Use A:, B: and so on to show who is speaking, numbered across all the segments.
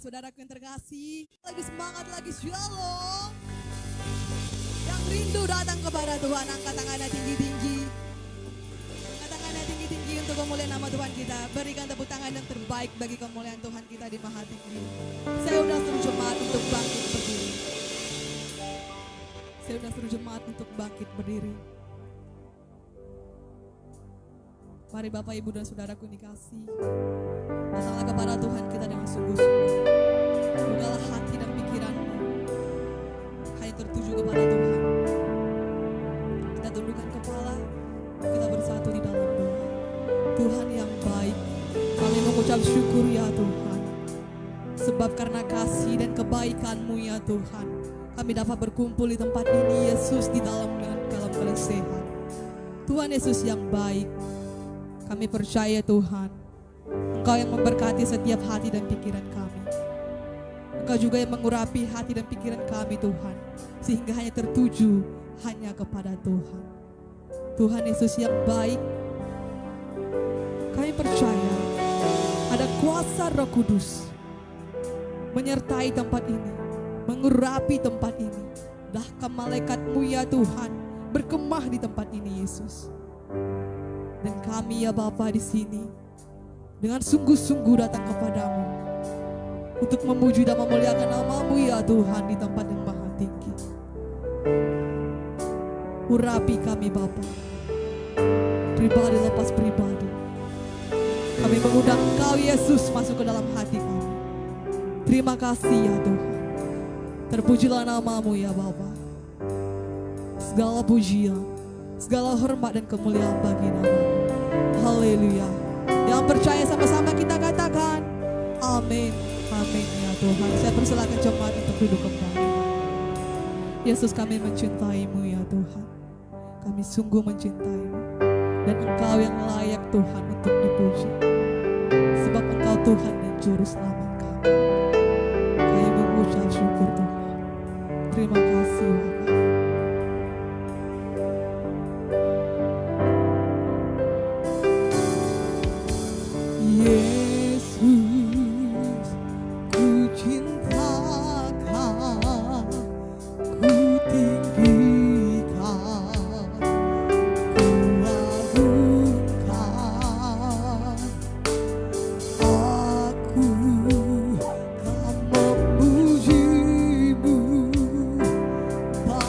A: dan saudaraku yang terkasih. Lagi semangat, lagi shalom. Yang rindu datang kepada Tuhan, angkat tangannya tinggi-tinggi. Angkat tangannya tinggi-tinggi untuk kemuliaan nama Tuhan kita. Berikan tepuk tangan yang terbaik bagi kemuliaan Tuhan kita di Maha Tinggi. Saya undang seluruh jemaat untuk bangkit berdiri. Saya undang seluruh jemaat untuk bangkit berdiri. Mari Bapak, Ibu, dan saudaraku yang dikasih, datanglah kepada Tuhan kita dengan sungguh-sungguh. Bukalah hati dan pikiranmu hanya tertuju kepada Tuhan. Kita tundukkan kepala, kita bersatu di dalam doa. Tuhan yang baik, kami mengucap syukur ya Tuhan. Sebab karena kasih dan kebaikan-Mu ya Tuhan, kami dapat berkumpul di tempat ini, Yesus, di dalam keadaan sehat. Tuhan Yesus yang baik, kami percaya Tuhan, Engkau yang memberkati setiap hati dan pikiran kami. Engkau juga yang mengurapi hati dan pikiran kami Tuhan, sehingga hanya tertuju hanya kepada Tuhan. Tuhan Yesus yang baik, kami percaya ada kuasa Roh Kudus menyertai tempat ini, mengurapi tempat ini. Bahkan malaikat-Mu ya Tuhan berkemah di tempat ini Yesus. Dan kami ya Bapa di sini dengan sungguh-sungguh datang kepadamu untuk memuji dan memuliakan nama-Mu ya Tuhan di tempat yang maha tinggi. Urapi kami Bapa, pribadi lepas pribadi. Kami mengundang Engkau Yesus masuk ke dalam hati kami. Terima kasih ya Tuhan. Terpujilah nama-Mu ya Bapa. Segala pujian, segala hormat dan kemuliaan bagi nama-Mu. Haleluya. Yang percaya sama-sama kita katakan amin. Amin ya Tuhan. Saya persilakan jemaat untuk duduk kembali. Yesus, kami mencintai-Mu ya Tuhan. Kami sungguh mencintai-Mu. Dan Engkau yang layak Tuhan untuk dipuji. Sebab Engkau Tuhan dan Juru Selamat kami. Kami mengucap syukur Tuhan. Terima kasih Bapak.
B: Bye.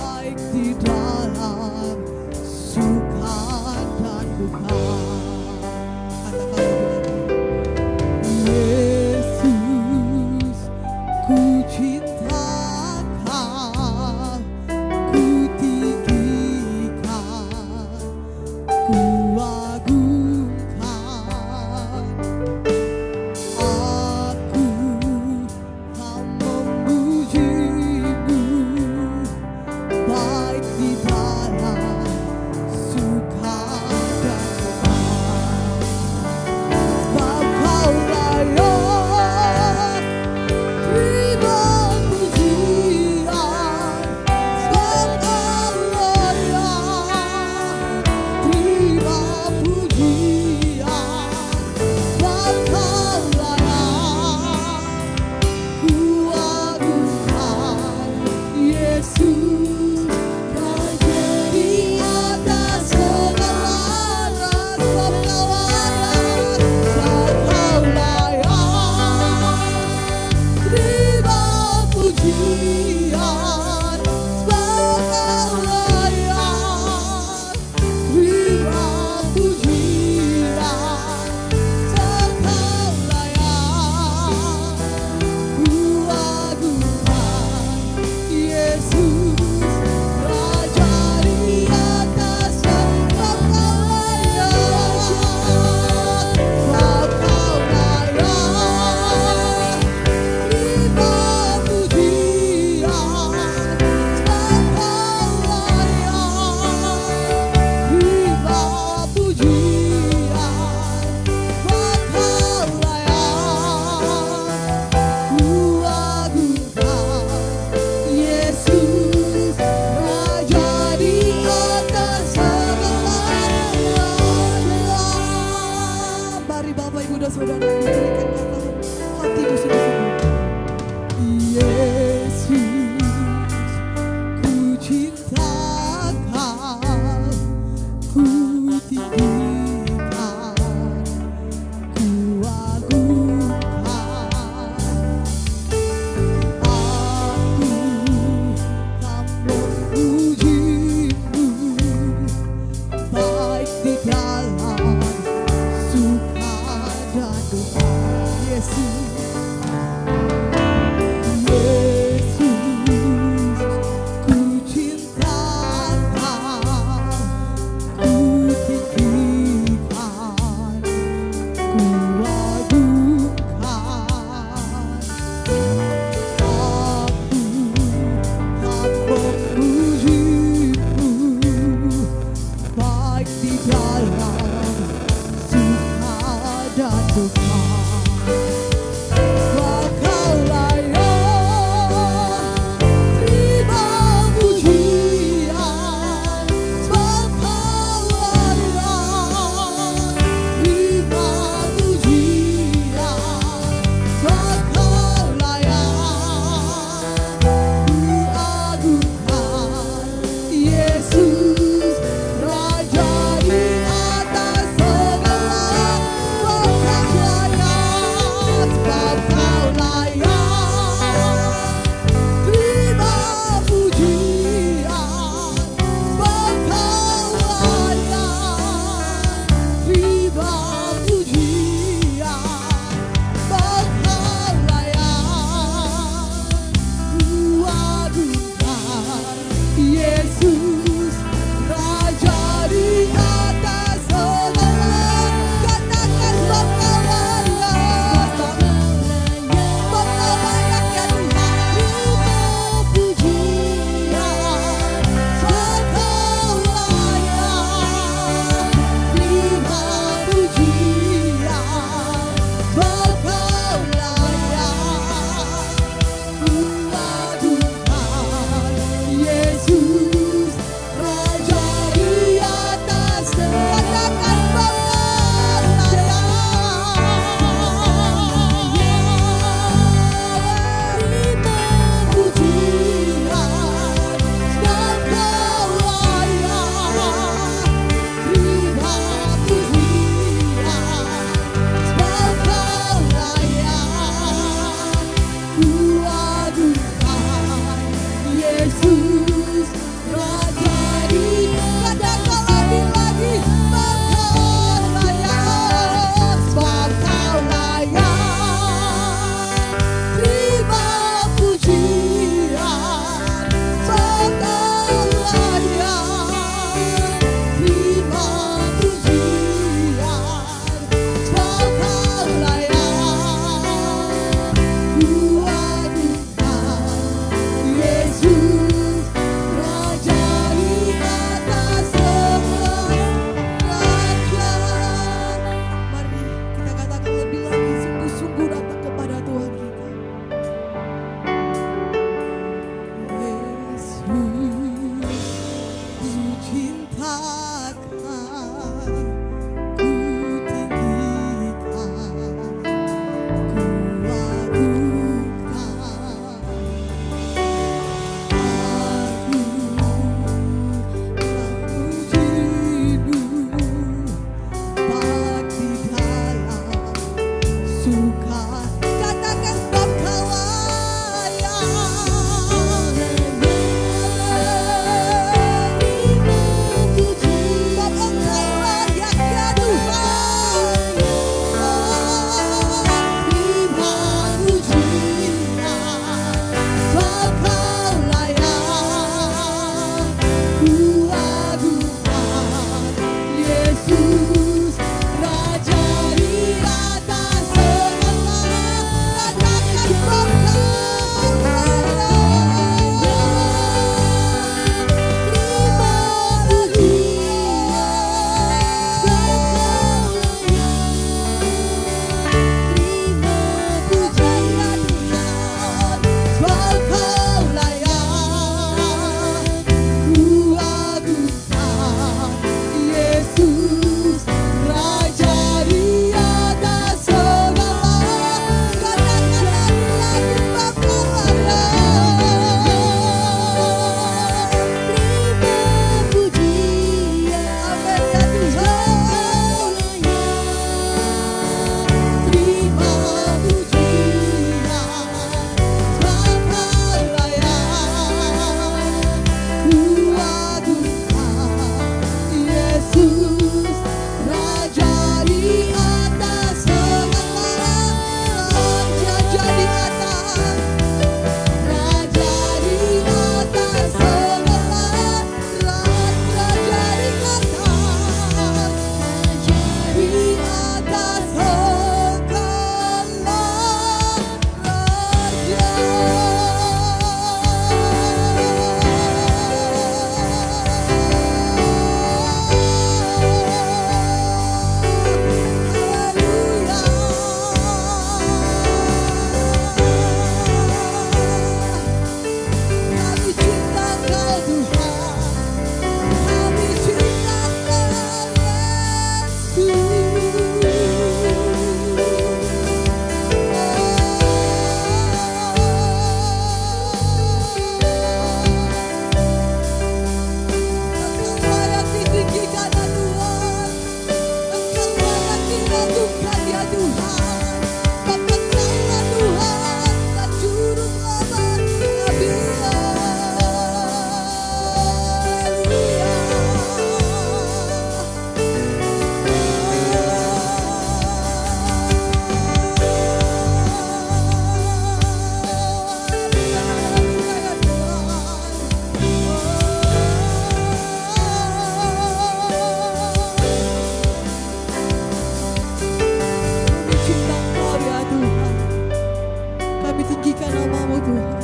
A: Tuhan.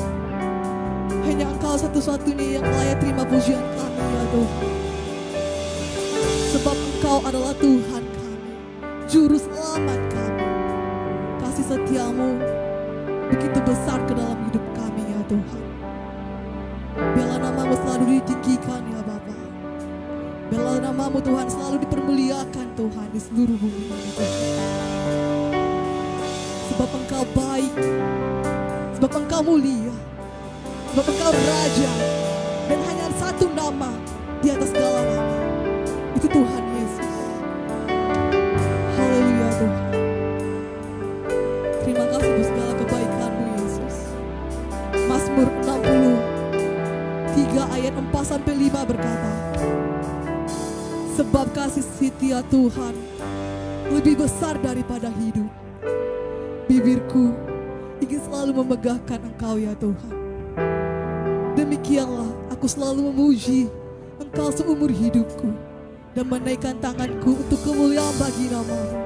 A: Hanya Engkau satu-satunya yang layak terima pujian kami ya Tuhan. Sebab Engkau adalah Tuhan kami, Juru Selamat kami. Kasih setiamu begitu besar ke dalam hidup kami ya Tuhan. Biarlah namamu selalu ditinggikan ya Bapa. Biarlah namamu Tuhan selalu dipermuliakan Tuhan di seluruh bumi ini Tuhan. Sebab Engkau baik, sebab Engkau mulia, sebab Engkau Raja, dan hanya satu nama di atas segala nama, itu Tuhan Yesus. Haleluya Tuhan. Terima kasih untuk segala kebaikan-Mu Yesus. Mazmur 63 ayat 4-5 berkata, sebab kasih setia Tuhan lebih besar daripada hidup. Bibirku ingin selalu memegahkan Engkau ya Tuhan. Demikianlah aku selalu memuji Engkau seumur hidupku dan menaikkan tanganku untuk kemuliaan bagi nama-Mu.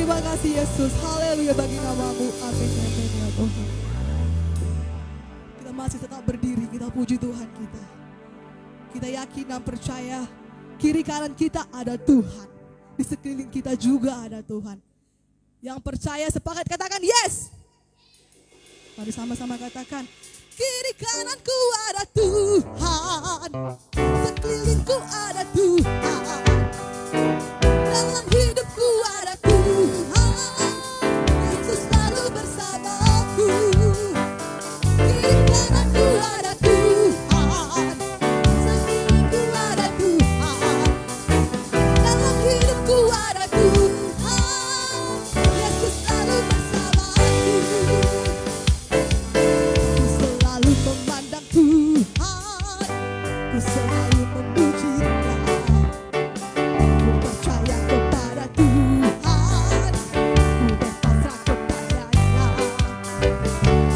A: Terima kasih Yesus. Haleluya bagi namamu. Amin. Amin ya Tuhan. Kita masih tetap berdiri. Kita puji Tuhan kita. Kita yakin dan percaya kiri kanan kita ada Tuhan. Di sekeliling kita juga ada Tuhan. Yang percaya sepakat katakan yes. Mari sama-sama katakan, kiri kananku ada Tuhan, sekelilingku ada Tuhan, dalam hidupku ada Tuhan, Yesus selalu bersamaku. Kiri kananku ada Tuhan, sekelilingku ada Tuhan, dalam hidupku ada Tuhan, Yesus selalu bersamaku. Memandang Tuhan, ku selalu memuji Dia. Ku percaya kepada Tuhan, ku berpasrah kepada-Nya.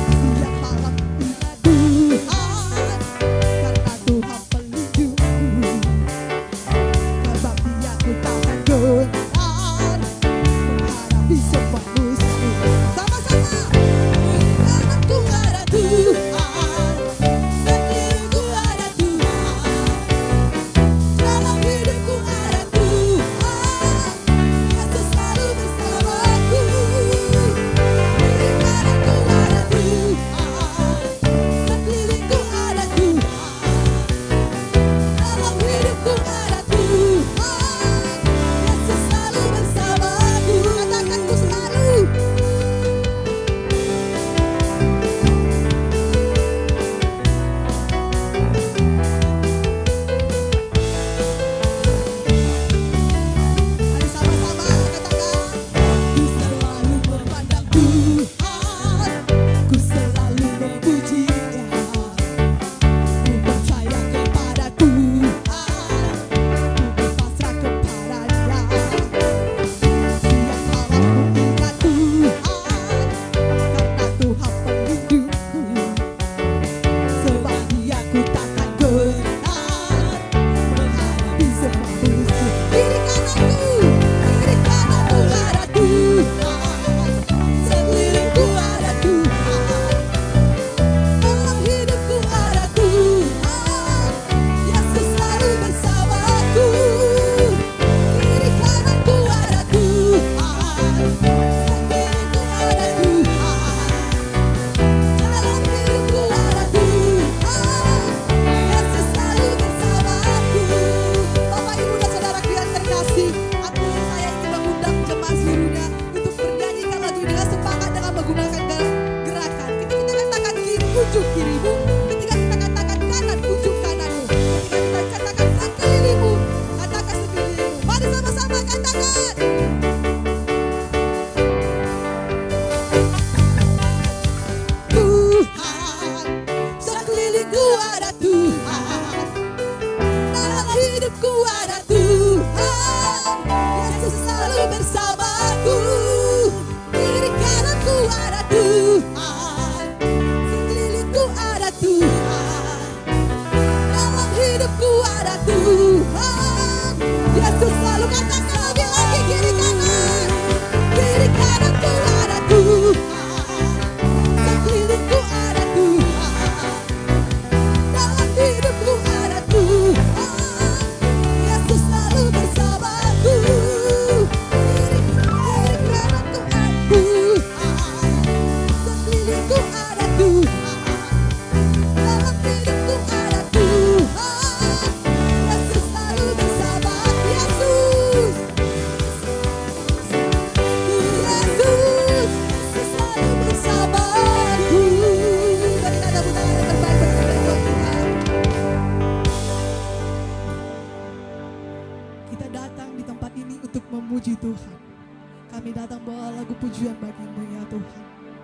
A: Setiap malam ingat Tuhan, karena Tuhan pelindungku. Sebab Dia ku takkan gentar menghadapi semua musuh. Sama-sama, kananku ada Tuhan.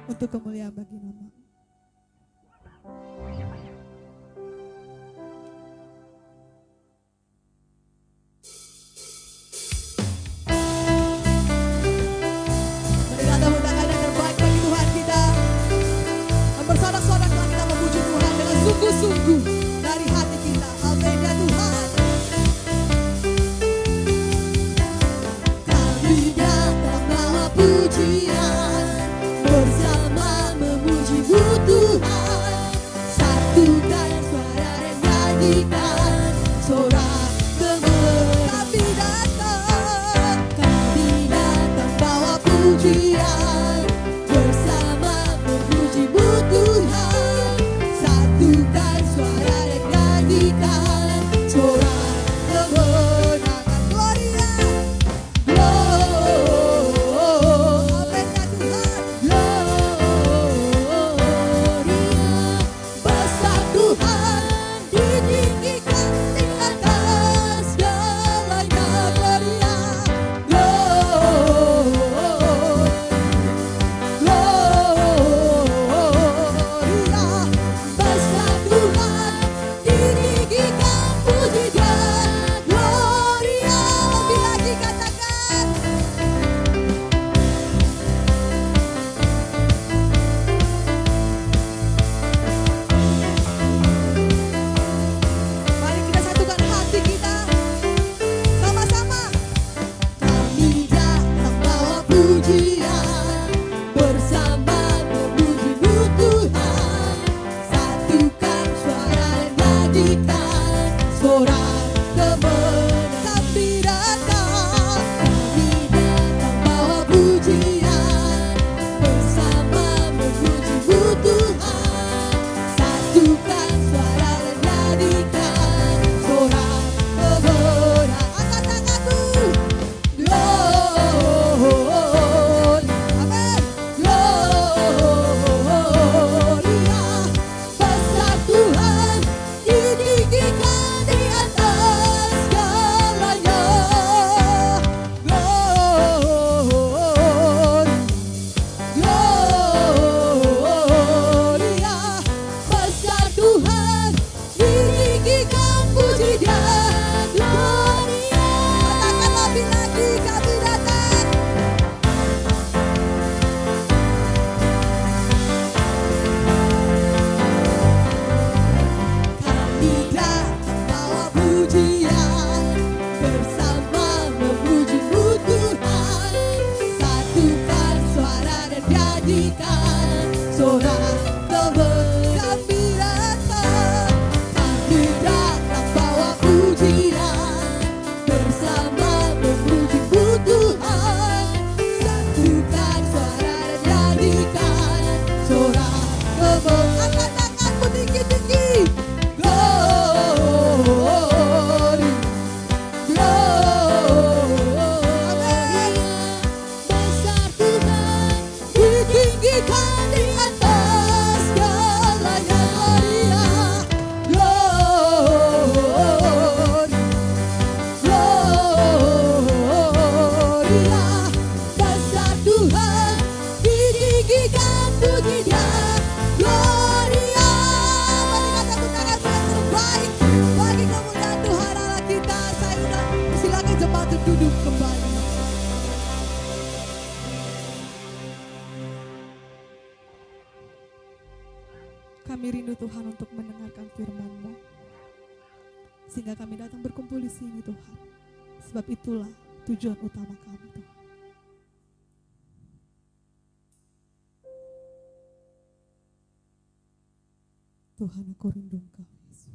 A: Untuk kemuliaan bagi nama. Berikan tepuk tangan yang terbaik bagi Tuhan kita. Dan bersorak-soraklah kita memuji Tuhan dengan sungguh-sungguh dari hati kita. Amin ya Tuhan. Kami datang dalam pujian, bersama memuji-Mu Tuhan. Satukan suara dan nyanyikan sorak kemenangan. Gloria, amin ya Tuhan. Gloria, besar Tuhan, ditinggikan di atas segalanya. Gloria, Gloria, besar Tuhan, ditinggikan puji Dia. Gloria, lebih lagi katakan. Mari kita satukan hati kita sama-sama. Kami datang bawa pujian, bersama memuji-Mu Tuhan. Satukan suara dan nyanyikan sorak kemenangan. Kami datang bawa pujian, bersama memuji-Mu Tuhan. Satukan suara dan nyanyikan sorak kemenangan. Angkat tanganmu. Gloria, amin. Gloria, besar Tuhan, ditinggikan di atas segalanya. Gloria, besar Tuhan, ditinggikan puji Dia. Gloria, katakan lebih lagi, kami datang. Kami datang bawa pujian, bersama memuji-Mu Tuhan. Satukan suara dan nyanyikan sorak kemenangan. Kami datang bawa pujian, bersama memuji-Mu Tuhan. Satukan suara dan nyanyikan sorak kemenangan. Angkat tanganmu tinggi-tinggi. Glory, amin. Besar Tuhan, ditinggikan di atas segalanya. Gloria, besar Tuhan, ditinggikan puji Dia. Gloria, mari kita tepuk tangan yang terbaik bagi kemuliaan Tuhan Allah kita. Saya undang, silakan jemaat duduk kembali. Kami rindu Tuhan untuk mendengarkan firman-Mu, sehingga kami datang berkumpul di sini Tuhan. Sebab itulah tujuan utama kami Tuhan. Tuhan, aku rindu Engkau Yesus.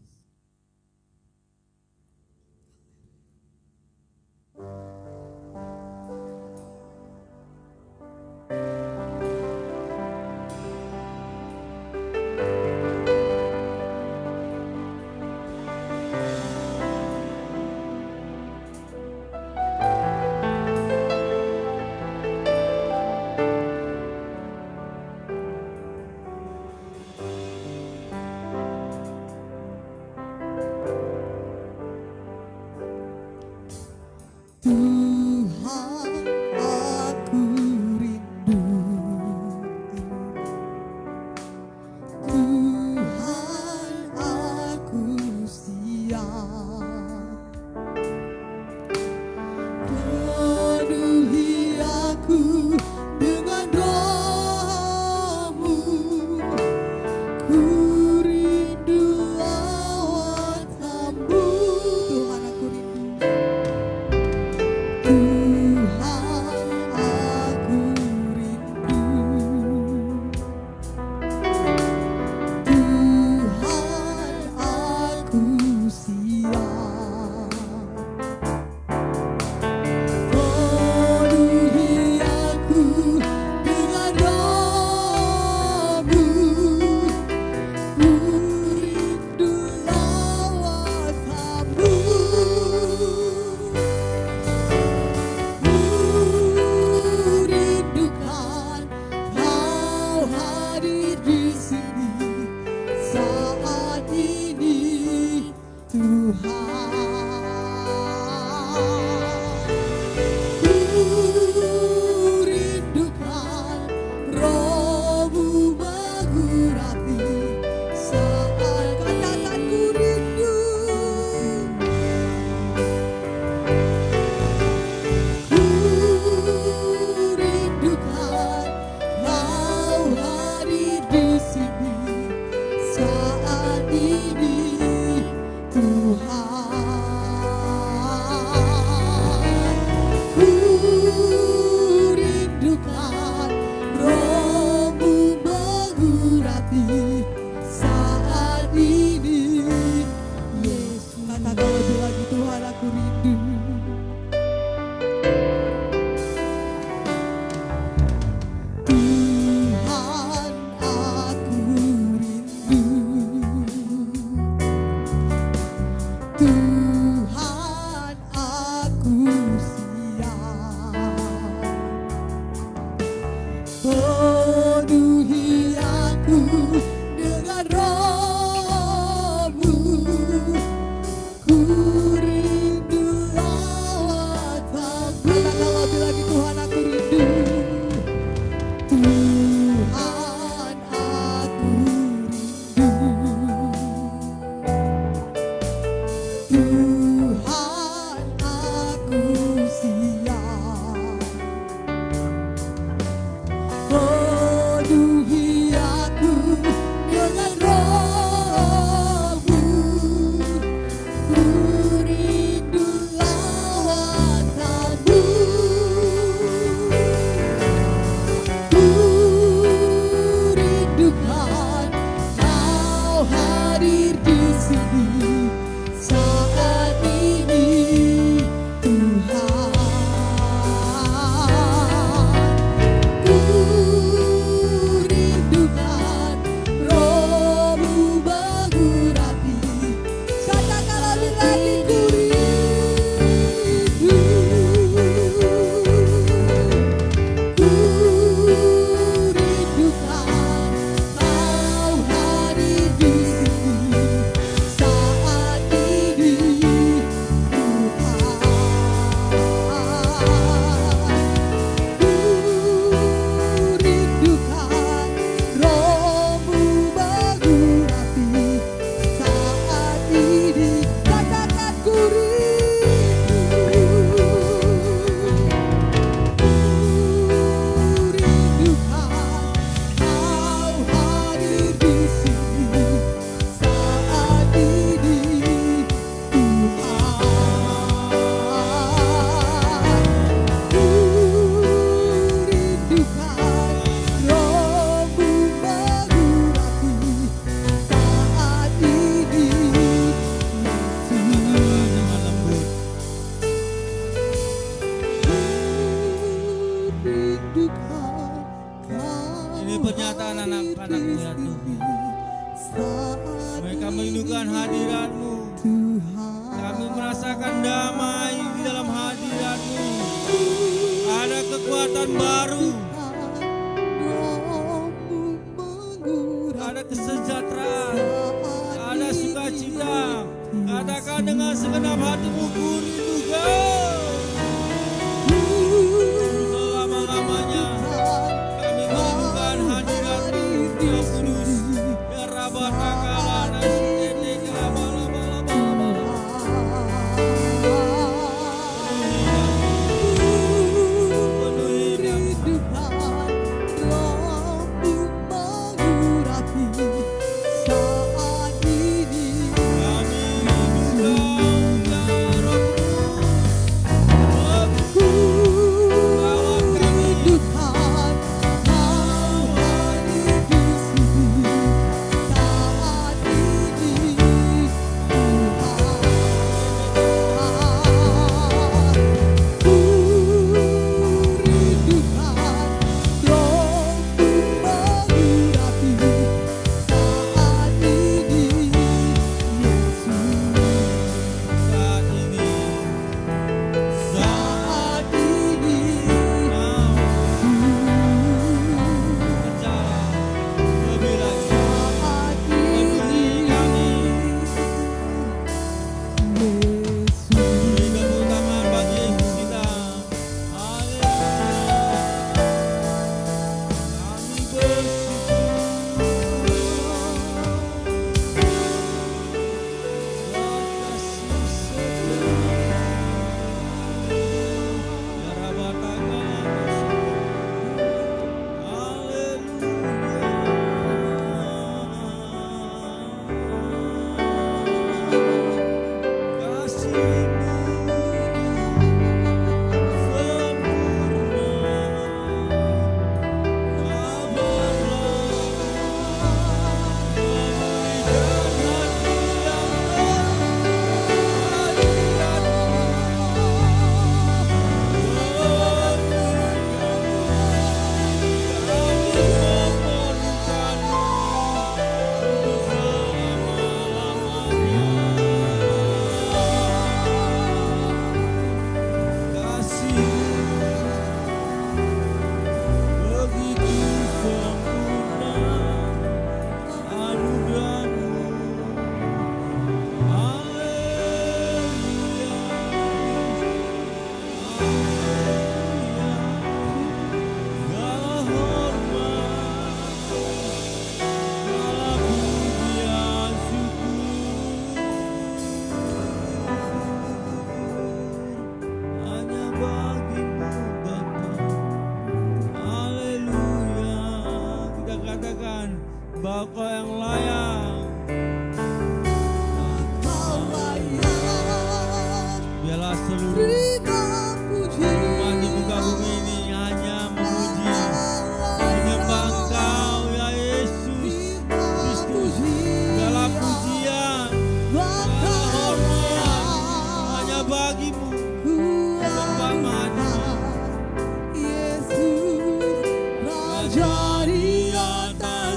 B: Ini pernyataan anak-anak-Mu ya Tuhan. Mereka merindukan hadirat-Mu. Kami merasakan damai di dalam hadirat-Mu. Ada kekuatan baru. Ada kesejahteraan. Ada sukacita. Katakan dengan segenap hatimu, ku rindukan. Selama-lamanya kami merindukan hadirat-Mu yang kudus. Ya Rabbana Bapa yang layak, biarlah seluruh umat di muka bumi ini hanya memuji, menyembah Engkau ya Yesus Kristus. Segala pujian, segala hormat hanya bagi-Mu, sembah mahal
A: Yesus Raja di atas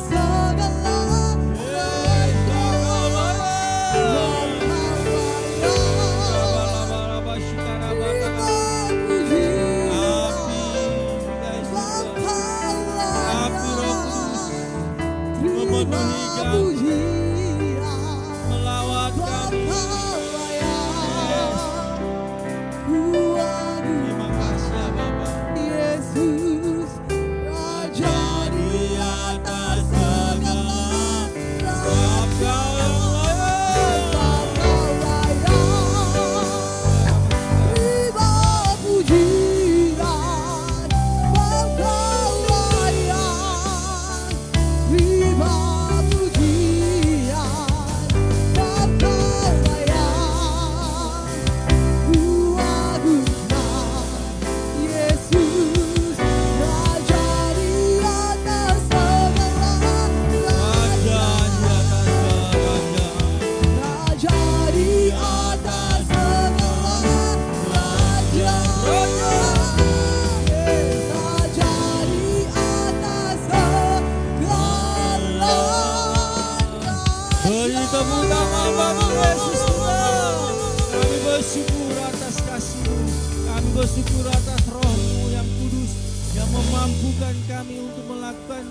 B: melawat kami. Terima kasih ya Bapa.
A: Yesus Raja di atas segala,
B: Sebab Kau yang layak.
A: Terima pujian, Kau layak. Terima pujian.
B: syukur atas roh-Mu yang kudus yang memampukan kami untuk melakukan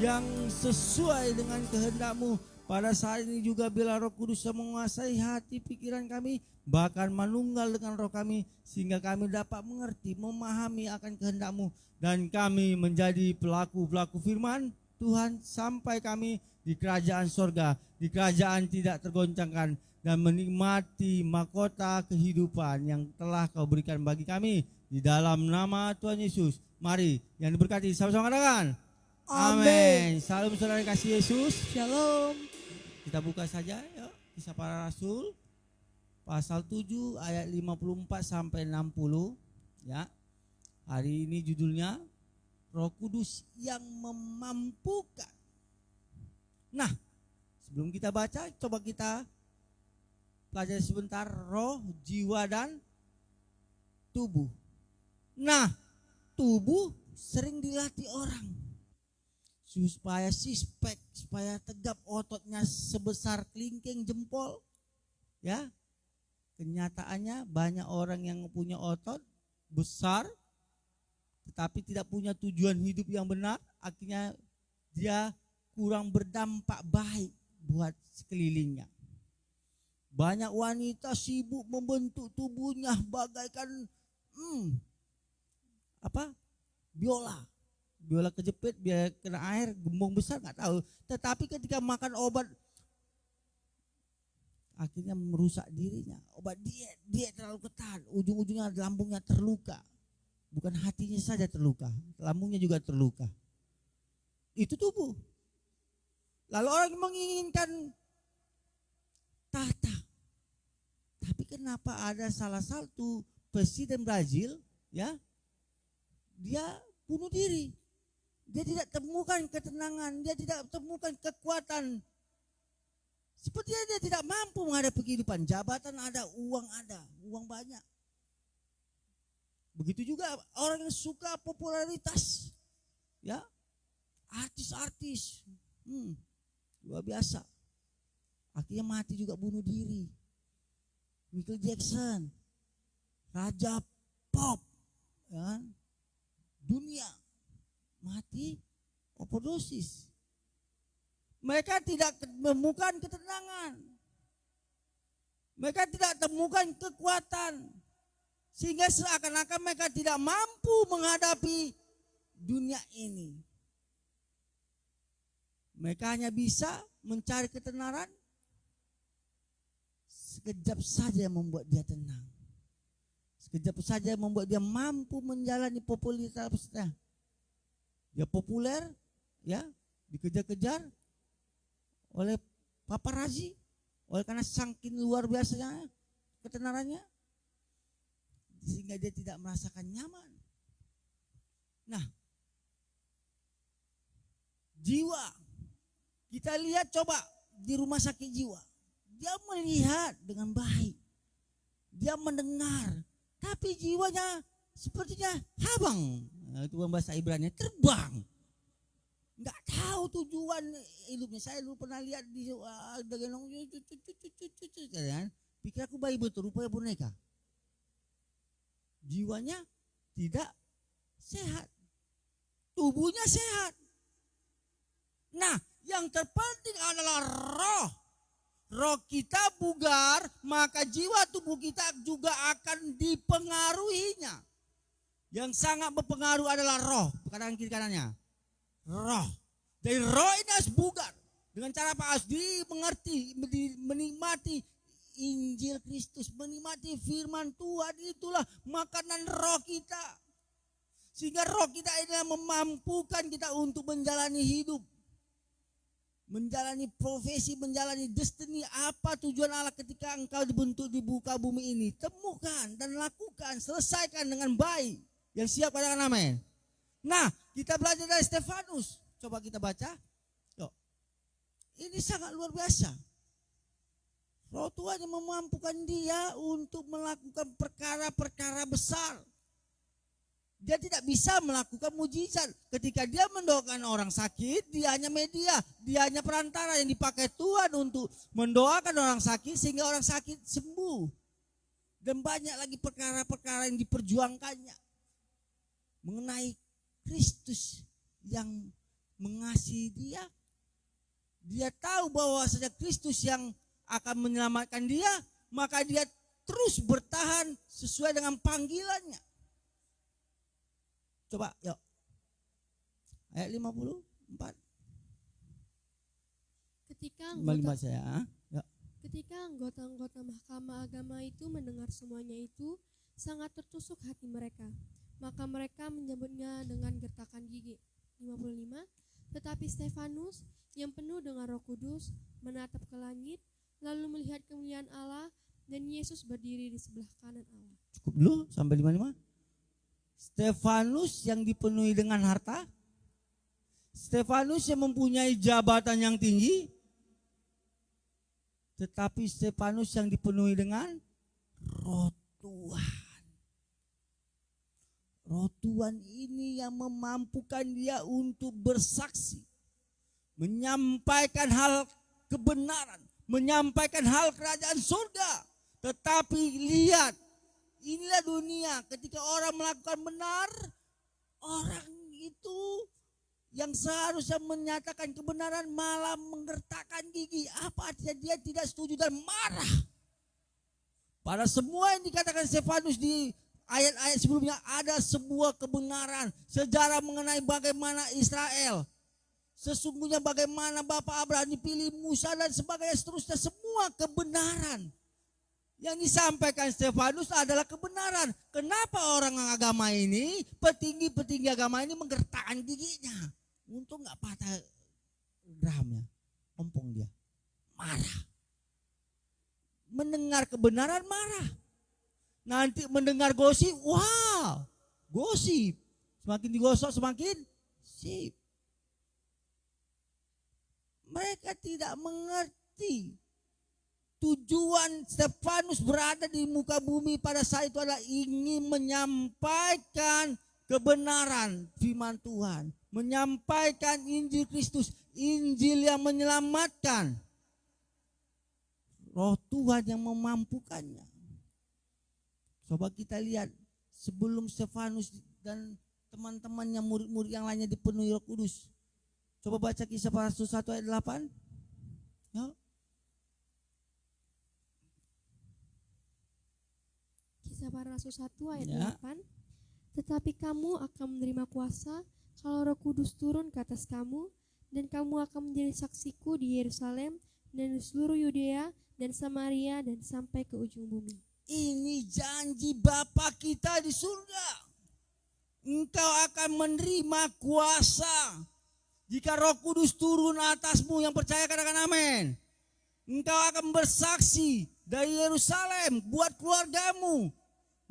B: yang sesuai dengan kehendak-Mu. Pada saat ini juga bila Roh Kudus yang menguasai hati pikiran kami, bahkan manunggal dengan roh kami, sehingga kami dapat mengerti, memahami akan kehendak-Mu, dan kami menjadi pelaku-pelaku firman Tuhan sampai kami di kerajaan sorga, di kerajaan tidak tergoncangkan, dan menikmati mahkota kehidupan yang telah Kau berikan bagi kami. Di dalam nama Tuhan Yesus, mari yang diberkati sama-sama katakan amin. Salam saudara kasih Yesus.
A: Shalom.
B: Kita buka saja yuk, Kisah Para Rasul pasal 7 ayat 54 sampai 60 ya. Hari ini judulnya Roh Kudus yang memampukan. Nah, sebelum kita baca, coba kita pelajari sebentar roh, jiwa dan tubuh. Nah, tubuh sering dilatih orang supaya sispek, supaya tegap ototnya sebesar kelingking jempol. Ya, kenyataannya banyak orang yang punya otot besar tetapi tidak punya tujuan hidup yang benar, akhirnya dia kurang berdampak baik buat sekelilingnya. Banyak wanita sibuk membentuk tubuhnya bagaikan biola kejepit biar kena air, gembong besar nggak tahu. Tetapi ketika makan obat akhirnya merusak dirinya. Obat diet terlalu ketat, ujung-ujungnya lambungnya terluka. Bukan hatinya saja terluka, lambungnya juga terluka. Itu tubuh. Lalu orang menginginkan tahta. Tapi kenapa ada salah satu presiden Brazil, ya, dia bunuh diri. Dia tidak temukan ketenangan, dia tidak temukan kekuatan. Sepertinya dia tidak mampu menghadapi kehidupan. Jabatan ada, uang banyak. Begitu juga orang yang suka popularitas, ya, artis-artis, luar biasa. Akhirnya mati juga, bunuh diri. Michael Jackson, raja pop, ya, dunia, mati overdosis. Mereka tidak menemukan ketenangan. Mereka tidak temukan kekuatan. Sehingga seakan-akan mereka tidak mampu menghadapi dunia ini. Mereka hanya bisa mencari ketenaran. Sekejap saja membuat dia tenang. Sekejap saja membuat dia mampu menjalani popularitasnya. Dia populer, ya, dikejar-kejar oleh paparazi, oleh karena saking luar biasanya ketenarannya, sehingga dia tidak merasakan nyaman. Nah, jiwa, kita lihat coba di rumah sakit jiwa, dia melihat dengan baik, dia mendengar, tapi jiwanya sepertinya habang. Nah, itu bahasa Ibrani, terbang. Nggak tahu tujuan hidupnya. Saya dulu pernah lihat di dagenong, pikir aku bayi betul, rupanya boneka. Jiwanya tidak sehat, tubuhnya sehat. Nah, yang terpenting adalah roh. Roh kita bugar, maka jiwa tubuh kita juga akan dipengaruhinya. Yang sangat berpengaruh adalah roh, kanan kiri kanannya. Roh. Jadi roh ini harus bugar. Dengan cara apa? Harus dimengerti, menikmati Injil Kristus, menikmati firman Tuhan. Itulah makanan roh kita. Sehingga roh kita ini memampukan kita untuk menjalani hidup, menjalani profesi, menjalani destiny. Apa tujuan Allah ketika engkau dibentuk di muka bumi ini? Temukan dan lakukan, selesaikan dengan baik. Yang siap katakan amin. Nah, kita belajar dari Stefanus. Coba kita baca. Yuk. Ini sangat luar biasa. Roh Tuhan yang memampukan dia untuk melakukan perkara-perkara besar. Dia tidak bisa melakukan mujizat. Ketika dia mendoakan orang sakit, dia hanya media, dia hanya perantara yang dipakai Tuhan untuk mendoakan orang sakit sehingga orang sakit sembuh. Dan banyak lagi perkara-perkara yang diperjuangkannya mengenai Kristus yang mengasihi dia. Dia tahu bahwa saja Kristus yang akan menyelamatkan dia, maka dia terus bertahan sesuai dengan panggilannya. Coba yuk. Ayat 54.
C: Ketika anggota-anggota Mahkamah Agama itu mendengar semuanya itu, sangat tertusuk hati mereka. Maka mereka menyebutnya dengan gertakan gigi. 55. Tetapi Stefanus yang penuh dengan Roh Kudus menatap ke langit, lalu melihat kemuliaan Allah dan Yesus berdiri di sebelah kanan Allah.
B: Cukup dulu sampai 55. Stefanus yang dipenuhi dengan harta, Stefanus yang mempunyai jabatan yang tinggi, tetapi Stefanus yang dipenuhi dengan Roh Tuhan. Roh Tuhan ini yang memampukan dia untuk bersaksi, menyampaikan hal kebenaran, menyampaikan hal kerajaan surga. Tetapi lihat, inilah dunia, ketika orang melakukan benar, orang itu yang seharusnya menyatakan kebenaran malah menggertakkan gigi. Apa artinya? Dia tidak setuju dan marah. Pada semua yang dikatakan Stefanus di ayat-ayat sebelumnya, ada sebuah kebenaran, sejarah mengenai bagaimana Israel, sesungguhnya bagaimana Bapak Abraham dipilih, Musa dan sebagainya, seterusnya. Semua kebenaran yang disampaikan Stefanus adalah kebenaran. Kenapa orang agama ini, petinggi-petinggi agama ini menggertakkan giginya? Untung gak patah geramnya, ompong dia, marah. Mendengar kebenaran marah. Nanti mendengar gosip, wow, gosip. Semakin digosok semakin sip. Mereka tidak mengerti tujuan Stefanus berada di muka bumi pada saat itu adalah ingin menyampaikan kebenaran firman Tuhan, menyampaikan Injil Kristus, Injil yang menyelamatkan. Roh Tuhan yang memampukannya. Coba kita lihat sebelum Stefanus dan teman-temannya, murid-murid yang lainnya dipenuhi Roh Kudus. Coba baca Kisah Para Rasul 1 ayat 8. Ya.
C: Kisah Para Rasul 1 ayat
B: Ya.
C: 8. Tetapi kamu akan menerima kuasa kalau Roh Kudus turun ke atas kamu, dan kamu akan menjadi saksiku di Yerusalem dan di seluruh Yudea dan Samaria dan sampai ke ujung bumi.
B: Ini janji Bapa kita di surga. Engkau akan menerima kuasa jika Roh Kudus turun atasmu. Yang percaya katakan amin. Engkau akan bersaksi dari Yerusalem buat keluargamu,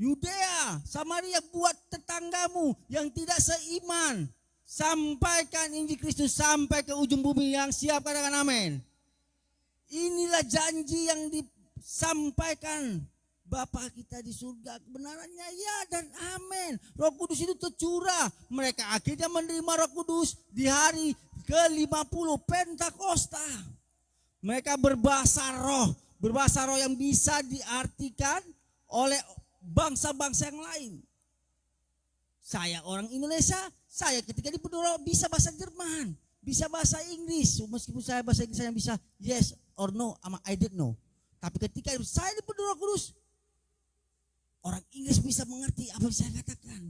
B: Yudea, Samaria buat tetanggamu yang tidak seiman. Sampaikan Injil Kristus sampai ke ujung bumi. Yang siap katakan amin. Inilah janji yang disampaikan Bapa kita di surga. Kebenarannya ya dan amin. Roh Kudus itu tercurah. Mereka akhirnya menerima Roh Kudus di hari ke-50 Pentakosta. Mereka berbahasa roh yang bisa diartikan oleh bangsa-bangsa yang lain. Saya orang Indonesia, saya ketika dipenuhi Roh bisa bahasa Jerman, bisa bahasa Inggris. Meskipun saya bahasa Inggris saya bisa yes or no, I don't know. Tapi ketika saya dipenuhi Roh Kudus, orang Inggris bisa mengerti apa yang saya katakan.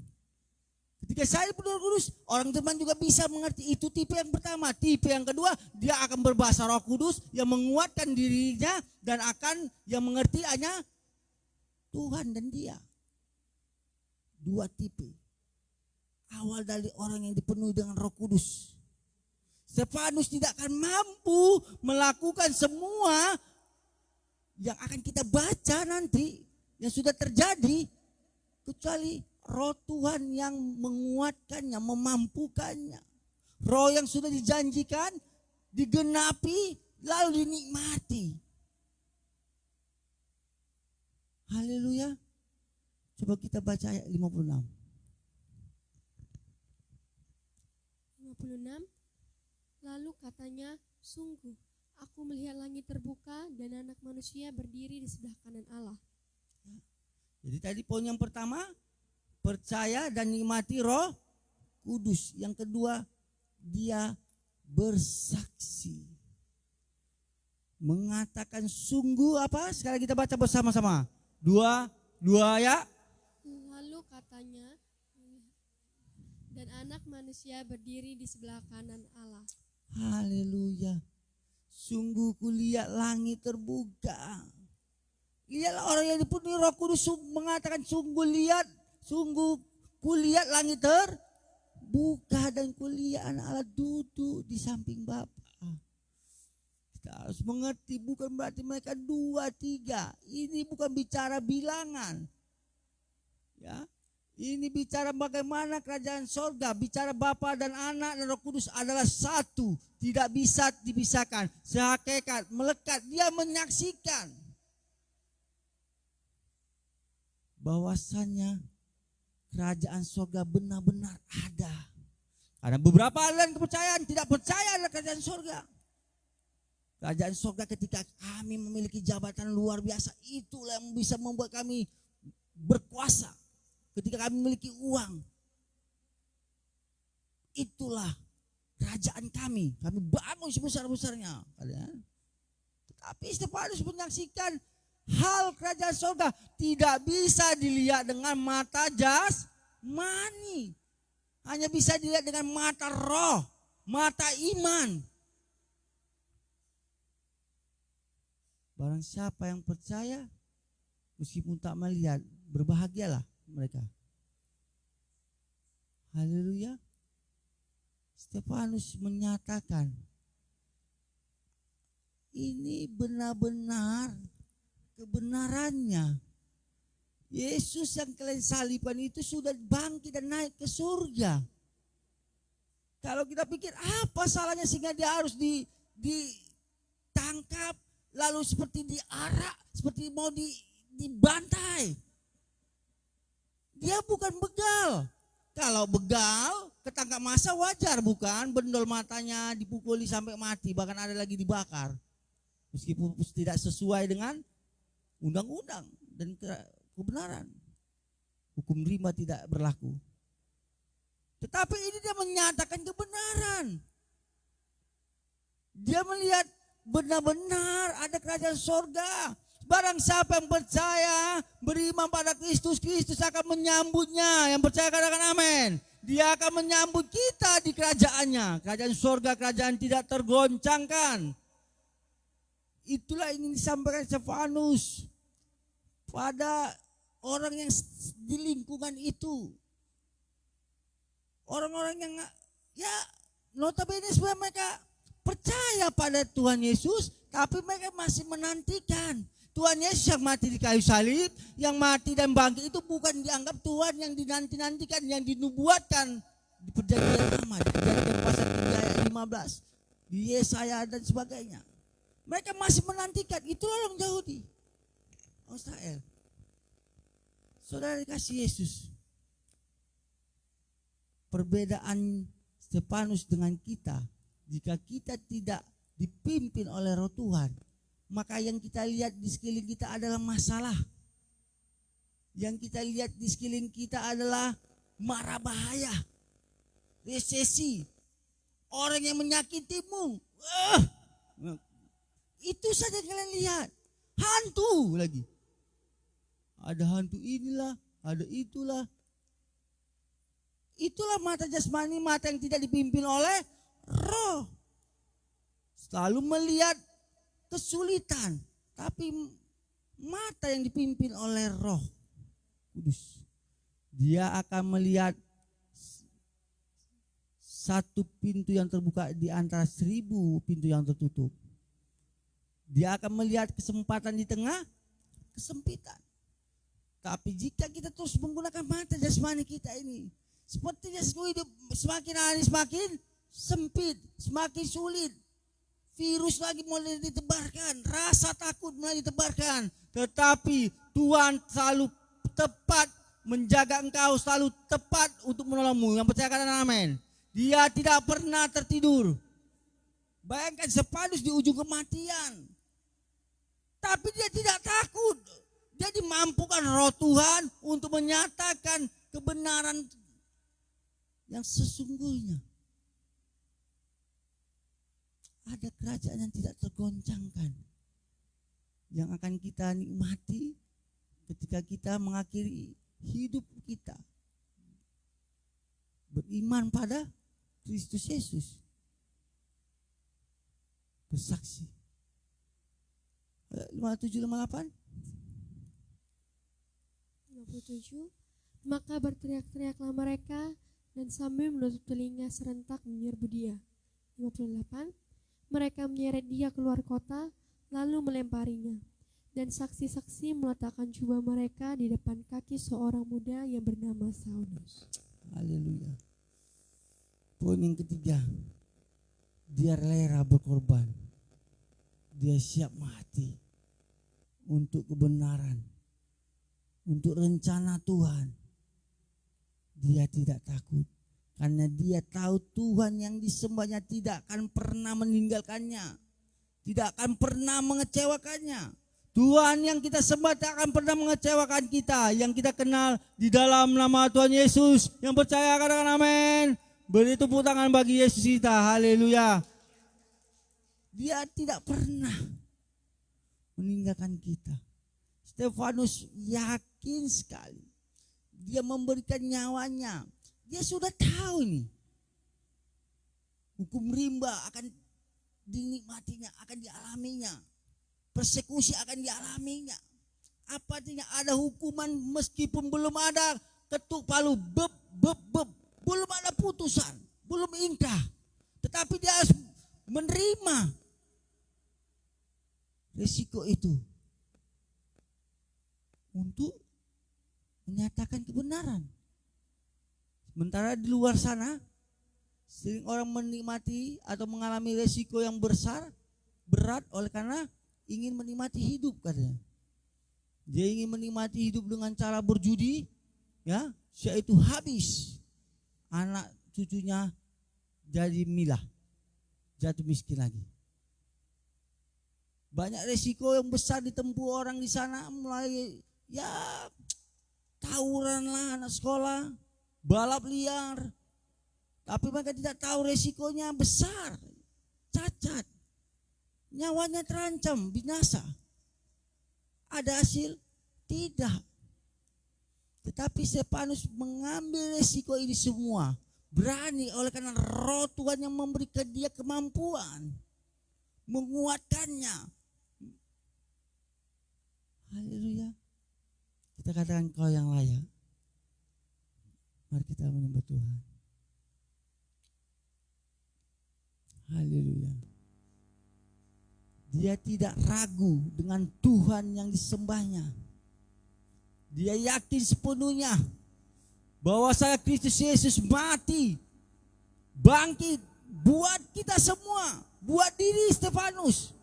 B: Ketika saya dipenuhi Roh Kudus, orang Jerman juga bisa mengerti. Itu tipe yang pertama. Tipe yang kedua, dia akan berbahasa Roh Kudus yang menguatkan dirinya dan akan yang mengerti hanya Tuhan dan dia. Dua tipe. Awal dari orang yang dipenuhi dengan Roh Kudus. Stefanus tidak akan mampu melakukan semua yang akan kita baca nanti, yang sudah terjadi, kecuali Roh Tuhan yang menguatkannya, memampukannya. Roh yang sudah dijanjikan, digenapi, lalu dinikmati. Haleluya. Coba kita baca ayat 56.
C: 56. Lalu katanya, sungguh aku melihat langit terbuka dan anak manusia berdiri di sebelah kanan Allah.
B: Jadi tadi poin yang pertama, percaya dan nikmati Roh Kudus. Yang kedua, dia bersaksi. Mengatakan sungguh apa? Sekarang kita baca bersama-sama. Dua ya.
C: Lalu katanya, dan anak manusia berdiri di sebelah kanan Allah.
B: Haleluya. Sungguh kulihat langit terbuka. Lihatlah orang yang dipenuhi Roh Kudus mengatakan sungguh kulihat langit terbuka dan kulihat anak Allah duduk di samping Bapa. Kita harus mengerti, bukan berarti mereka 2, 3. Ini bukan bicara bilangan. Ya. Ini bicara bagaimana kerajaan sorga, bicara Bapa dan Anak dan Roh Kudus adalah satu, tidak bisa dipisahkan. Sehakikat, melekat, dia menyaksikan bahwasannya kerajaan sorga benar-benar ada. Karena beberapa aliran kepercayaan tidak percaya ada kerajaan sorga. Kerajaan sorga ketika kami memiliki jabatan luar biasa, itulah yang bisa membuat kami berkuasa. Ketika kami memiliki uang, itulah kerajaan kami bangun sebesar-besarnya. Tetapi Stefanus menyaksikan hal kerajaan surga tidak bisa dilihat dengan mata jasmani. Hanya bisa dilihat dengan mata roh, mata iman. Barang siapa yang percaya, meskipun tak melihat, berbahagialah mereka. Haleluya. Stefanus menyatakan ini benar-benar kebenarannya. Yesus yang kalian salibkan itu sudah bangkit dan naik ke surga. Kalau kita pikir apa salahnya sehingga dia harus ditangkap, lalu seperti diarak, seperti mau dibantai. Dia bukan begal. Kalau begal, ketangkap massa wajar bukan? Bendol matanya dipukuli sampai mati, bahkan ada lagi dibakar. Meskipun tidak sesuai dengan undang-undang dan kebenaran. Hukum rimba tidak berlaku. Tetapi ini dia menyatakan kebenaran. Dia melihat benar-benar ada kerajaan sorga. Barang siapa yang percaya, beriman pada Kristus, Kristus akan menyambutnya. Yang percaya katakan amin. Dia akan menyambut kita di kerajaannya. Kerajaan sorga, kerajaan tidak tergoncangkan. Itulah yang disampaikan Stefanus pada orang yang di lingkungan itu. Orang-orang yang ya notabene sebenarnya mereka percaya pada Tuhan Yesus, tapi mereka masih menantikan. Tuhan Yesus yang mati di kayu salib, yang mati dan bangkit itu bukan dianggap Tuhan yang dinanti-nantikan, yang dinubuatkan di perjanjian lama, di perjanjian pasal 3 ayat 15, di Yesaya dan sebagainya. Mereka masih menantikan, itulah orang Yahudi, Israel. Saudara dikasih Yesus, perbedaan Stefanus dengan kita, jika kita tidak dipimpin oleh Roh Tuhan, maka yang kita lihat di sekeliling kita adalah masalah. Yang kita lihat di sekeliling kita adalah mara bahaya, resesi, orang yang menyakitimu. Itu saja yang kalian lihat. Hantu lagi. Ada hantu inilah, ada itulah. Itulah mata jasmani, mata yang tidak dipimpin oleh Roh. Selalu melihat kesulitan, tapi mata yang dipimpin oleh Roh Kudus, dia akan melihat satu pintu yang terbuka di antara 1000 pintu yang tertutup. Dia akan melihat kesempatan di tengah kesempitan. Tapi jika kita terus menggunakan mata jasmani kita ini, sepertinya hidup semakin hari semakin sempit, semakin sulit. Virus lagi mulai ditebarkan, rasa takut mulai ditebarkan. Tetapi Tuhan selalu tepat menjaga engkau, selalu tepat untuk menolongmu. Yang percaya katakan amin. Dia tidak pernah tertidur. Bayangkan Stefanus di ujung kematian, tapi dia tidak takut. Jadi mampukan roh Tuhan untuk menyatakan kebenaran yang sesungguhnya. Ada kerajaan yang tidak tergoncangkan, yang akan kita nikmati ketika kita mengakhiri hidup kita beriman pada Kristus Yesus. Bersaksi. 57-58.
C: 57. Maka berteriak-teriaklah mereka dan sambil menutup telinga serentak menyerbu dia. 58. Mereka menyeret dia keluar kota lalu melemparinya. Dan saksi-saksi meletakkan jubah mereka di depan kaki seorang muda yang bernama Saulus.
B: Haleluya. Poin yang ketiga, dia rela berkorban. Dia siap mati untuk kebenaran, untuk rencana Tuhan. Dia tidak takut karena dia tahu Tuhan yang disembahnya tidak akan pernah meninggalkannya, tidak akan pernah mengecewakannya. Tuhan yang kita sembah tak akan pernah mengecewakan kita. Yang kita kenal di dalam nama Tuhan Yesus. Yang percaya katakan amin. Beri tepuk tangan bagi Yesus kita. Haleluya. Dia tidak pernah meninggalkan kita. Stefanus yakin sekali. Dia memberikan nyawanya. Dia sudah tahu nih. Hukum rimba akan dinikmatinya, akan dialaminya. Persekusi akan dialaminya. Apa artinya ada hukuman meskipun belum ada ketuk palu, beb. Belum ada putusan, belum ingkrah. Tetapi dia harus menerima risiko itu untuk menyatakan kebenaran. Sementara di luar sana sering orang menikmati atau mengalami risiko yang besar, berat oleh karena ingin menikmati hidup katanya. Dia ingin menikmati hidup dengan cara berjudi, ya, yaitu habis. Anak cucunya jadi milah, jatuh miskin lagi. Banyak resiko yang besar ditempuh orang di sana, mulai ya tawuran lah anak sekolah, balap liar. Tapi mereka tidak tahu resikonya besar, cacat, nyawanya terancam, binasa. Ada hasil? Tidak. Tetapi Stefanus mengambil resiko ini semua. Berani oleh karena roh Tuhan yang memberikan dia kemampuan. Menguatkannya. Haleluya. Kita katakan kau yang layak. Mari kita menyembah Tuhan. Haleluya. Dia tidak ragu dengan Tuhan yang disembahnya. Dia yakin sepenuhnya bahwa saya Kristus Yesus mati, bangkit buat kita semua, buat diri Stefanus.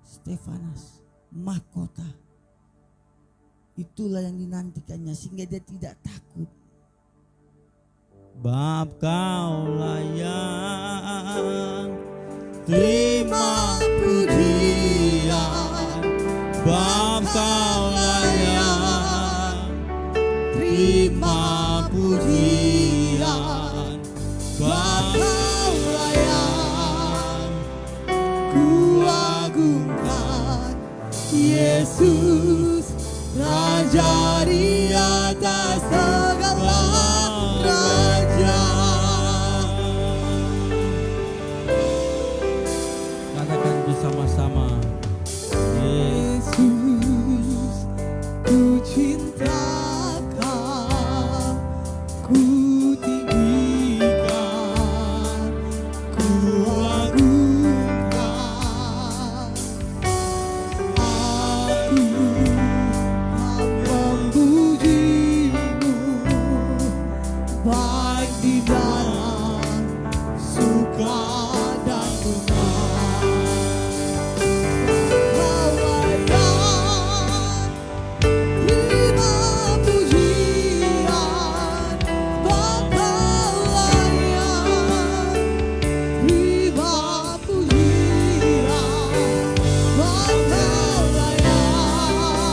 B: Stefanus mahkota. Itulah yang dinantikannya sehingga dia tidak takut. Bab kau layak terima pujian, bab kau layak terima pujian, bab kau layak ku agungkan Yesus Raja di atas segala raja. Katakan bersama-sama, Yesus, ku cinta Kau, ku tinggikan, ku agungkan. Aku memujimu baik di dalam suka dan duka. Kau layak terima pujian, Kau layak terima pujian, Kau layak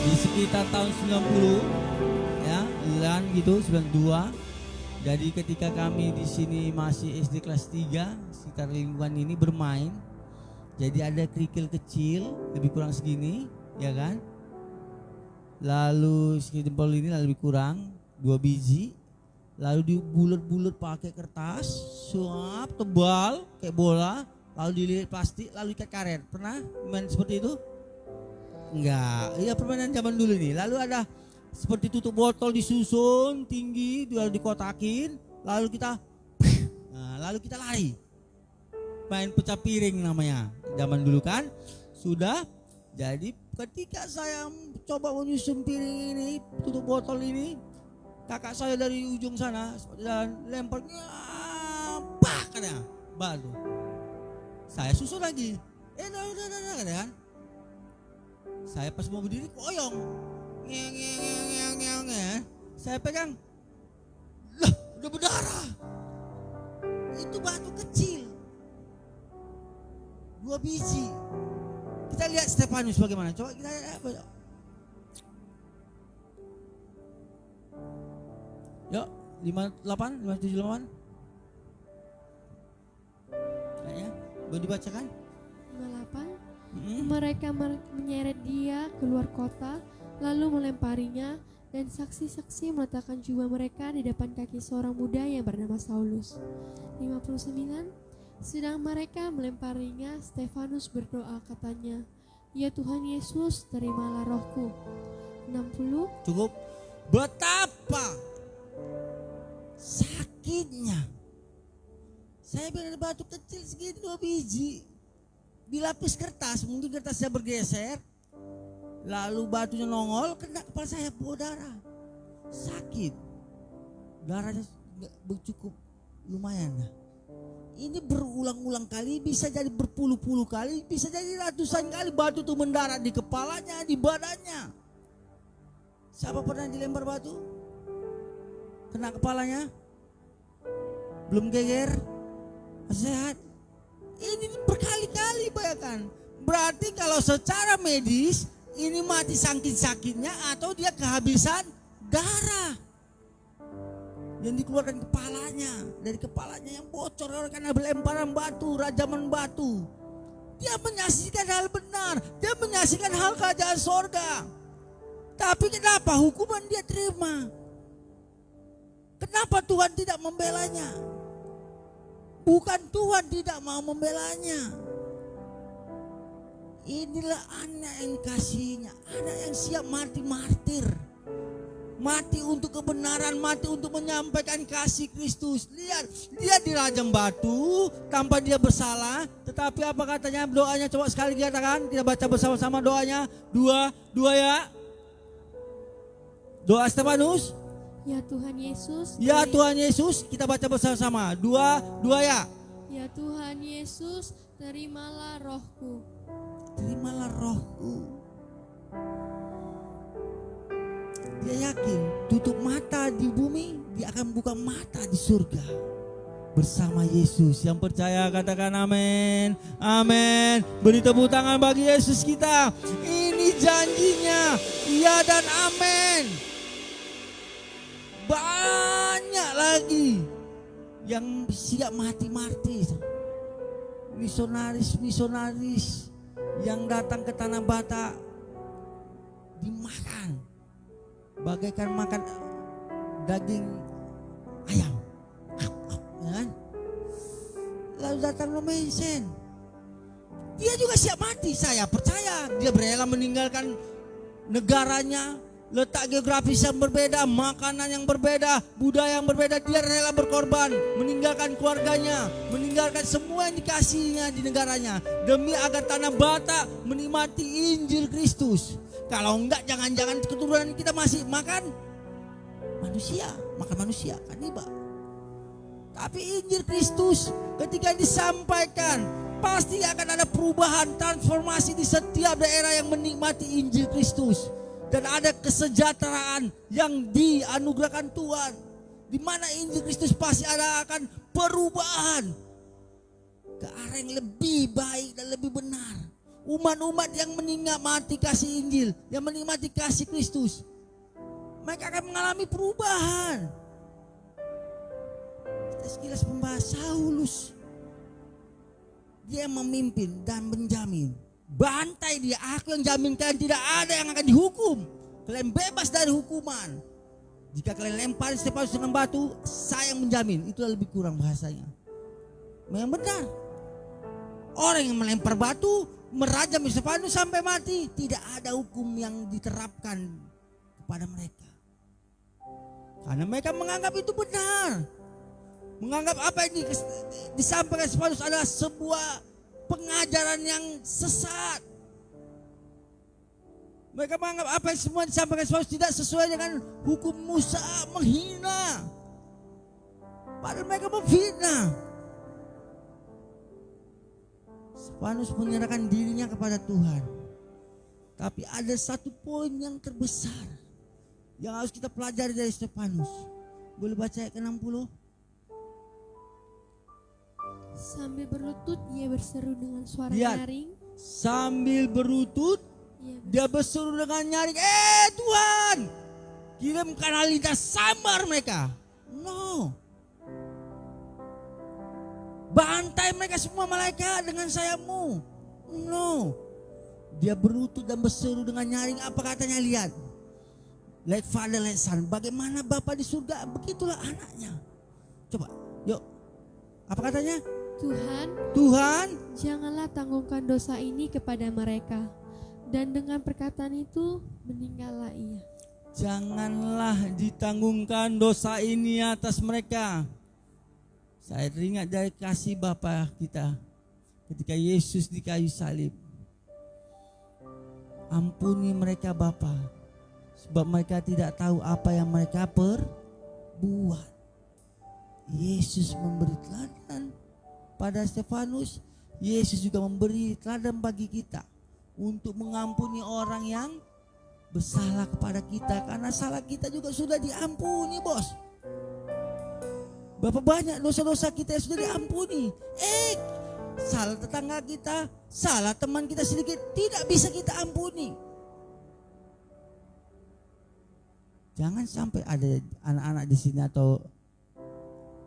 B: di sekitar tahun 90 ya, lan gitu 92. Jadi ketika kami di sini masih SD kelas 3 sekitar lingkungan ini bermain. Jadi ada kerikil kecil lebih kurang segini, ya kan? Lalu segini jempol ini lebih kurang 2 biji. Lalu dibulet-bulet pakai kertas, suap tebal kayak bola, lalu dililit plastik, lalu ikat karet. Pernah main seperti itu? Enggak, iya permainan zaman dulu nih. Lalu ada seperti tutup botol disusun tinggi, lalu dikotakin, lalu kita lari. Main pecah piring namanya. Zaman dulu kan sudah. Jadi ketika saya coba menyusun piring ini, tutup botol ini, kakak saya dari ujung sana dan lemparnya pak katanya batu. Saya susun lagi. Udah kan. Saya pas mau berdiri koyong. Ngeng. Saya pegang. Lah, udah berdarah. Itu batu kecil. 2 biji. Kita lihat Stefanus bagaimana. Coba kita lihat. Yuk, 578. Kayaknya boleh dibacakan?
C: 58. Mereka menyeret dia keluar kota, lalu melemparinya, dan saksi-saksi meletakkan jubah mereka di depan kaki seorang muda yang bernama Saulus. 59. Sedang mereka melemparinya, Stefanus berdoa, katanya, "Ya Tuhan Yesus, terimalah rohku." 60.
B: Cukup. Betapa sakitnya. Saya bilang batu kecil segini 2 biji. Dilapis kertas, mungkin kertasnya bergeser. Lalu batunya nongol, kena kepala saya, berdarah. Sakit. Darahnya cukup lumayan lah. Ini berulang-ulang kali, bisa jadi berpuluh-puluh kali, bisa jadi ratusan kali batu itu mendarat di kepalanya, di badannya. Siapa pernah dilempar batu? Kena kepalanya? Belum geger? Masih sehat? Ini berkali-kali bayangkan. Berarti kalau secara medis ini mati saking sakitnya atau dia kehabisan darah yang dikeluarkan kepalanya, dari kepalanya yang bocor karena lemparan batu, rajaman batu. Dia menyaksikan hal benar, dia menyaksikan hal kerajaan sorga. Tapi kenapa hukuman dia terima? Kenapa Tuhan tidak membelanya? Bukan Tuhan tidak mau membelanya. Inilah anak yang kasihnya, anak yang siap mati martir. Mati untuk kebenaran, mati untuk menyampaikan kasih Kristus. Lihat, dia dirajam batu tanpa dia bersalah. Tetapi apa katanya doanya? Coba sekali katakan, kita baca bersama-sama doanya. Dua ya. Doa Stefanus.
C: Ya Tuhan Yesus.
B: Ya Tuhan Yesus, kita baca bersama-sama. Dua ya.
C: Ya Tuhan Yesus, terimalah rohku.
B: Terimalah rohku. Dia yakin tutup mata di bumi, dia akan buka mata di surga bersama Yesus. Yang percaya katakan amin. Amin. Beri tepuk tangan bagi Yesus kita. Ini janjinya, iya dan amin. Banyak lagi yang siap mati martir. Misionaris yang datang ke tanah Batak dimakan bagaikan makan daging ayam, ya kan? Lalu datang Lomensen, dia juga siap mati. Saya percaya dia rela meninggalkan negaranya, letak geografis yang berbeda, makanan yang berbeda, budaya yang berbeda. Dia rela berkorban, meninggalkan keluarganya, meninggalkan semua yang dikasihnya di negaranya demi agar tanah Batak menikmati Injil Kristus. Kalau enggak, jangan-jangan keturunan kita masih makan manusia, kanibal. Tapi Injil Kristus ketika disampaikan, pasti akan ada perubahan, transformasi di setiap daerah yang menikmati Injil Kristus. Dan ada kesejahteraan yang dianugerahkan Tuhan, di mana Injil Kristus pasti ada akan perubahan ke arah yang lebih baik dan lebih benar. umat-umat yang menikmati kasih Injil, yang menikmati kasih Kristus, mereka akan mengalami perubahan. Kita sekilas membahas Saulus. Dia memimpin dan menjamin. Bantai dia, aku yang jamin kalian tidak ada yang akan dihukum. Kalian bebas dari hukuman. Jika kalian lempar Stefanus dengan batu, saya yang menjamin. Itu lebih kurang bahasanya. Memang benar. Orang yang melempar batu, merajam Stefanus sampai mati, tidak ada hukum yang diterapkan kepada mereka. Karena mereka menganggap itu benar. Menganggap apa yang disampaikan Stefanus adalah sebuah pengajaran yang sesat. Mereka menganggap apa yang semua disampaikan Stefanus tidak sesuai dengan hukum Musa, menghina. Padahal mereka memfitnah. Stefanus menyerahkan dirinya kepada Tuhan. Tapi ada satu poin yang terbesar yang harus kita pelajari dari Stefanus. Boleh baca ayat ke-60?
C: Sambil berlutut ia berseru dengan suara
B: Lihat.
C: nyaring.
B: Sambil berlutut dia berseru dengan nyaring, Tuhan, kirimkan halilintar sambar mereka. No. Bantai mereka semua malaikat dengan sayapmu. No. Dia berlutut dan berseru dengan nyaring. Apa katanya? Lihat. Like father, like son. Bagaimana Bapa di surga, begitulah anaknya. Coba, yuk. Apa katanya? Tuhan,
C: janganlah tanggungkan dosa ini kepada mereka. Dan dengan perkataan itu meninggallah ia.
B: Janganlah ditanggungkan dosa ini atas mereka. Saya teringat dari kasih Bapa kita ketika Yesus di kayu salib. Ampuni mereka Bapa, sebab mereka tidak tahu apa yang mereka perbuat. Yesus memberi teladan pada Stefanus. Yesus juga memberi teladan bagi kita untuk mengampuni orang yang bersalah kepada kita, karena salah kita juga sudah diampuni, bos. Berapa banyak dosa-dosa kita yang sudah diampuni. Salah tetangga kita, salah teman kita sedikit, tidak bisa kita ampuni. Jangan sampai ada anak-anak di sini atau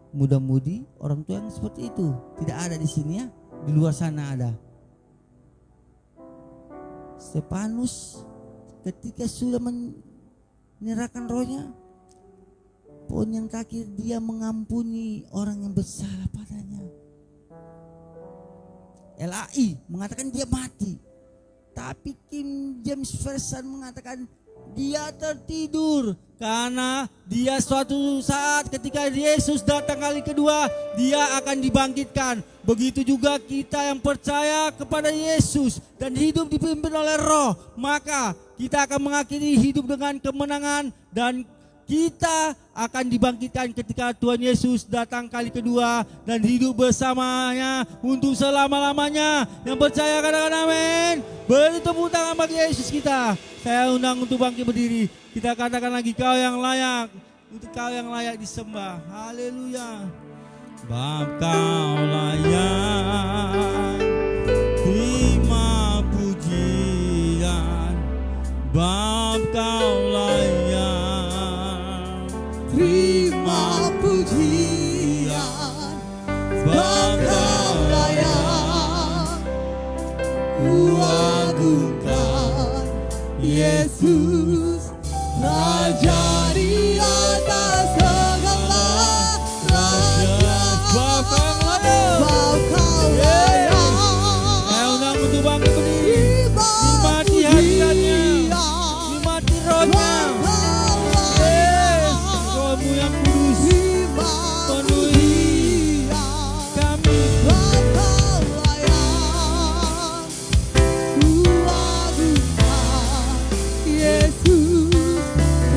B: muda-mudi, orang tua yang seperti itu. Tidak ada di sini ya, di luar sana ada. Stefanus ketika sudah menyerahkan rohnya, poin yang terakhir, dia mengampuni orang yang bersalah padanya. LAI mengatakan dia mati, tapi King James Version mengatakan dia tertidur, karena dia suatu saat ketika Yesus datang kali kedua, dia akan dibangkitkan. Begitu juga kita yang percaya kepada Yesus dan hidup dipimpin oleh Roh, maka kita akan mengakhiri hidup dengan kemenangan dan kita akan dibangkitkan ketika Tuhan Yesus datang kali kedua dan hidup bersamanya untuk selama-lamanya. Yang percaya katakan amin. Beri tepuk tangan bagi Yesus kita. Saya undang untuk bangkit berdiri. Kita katakan lagi, kau yang layak, untuk kau yang layak disembah. Haleluya. Bab kau layak, terima pujian. Bab kau layak, terima pujian. Bab kau layak, kuagungkan Yesus, Raja di atas segala raja. Bab kau layak, saya undang untuk bangkit berdiri. Nikmati hadiratnya, nikmati rohnya. Rohmu yang kudus penuhi kami.
C: Yesus,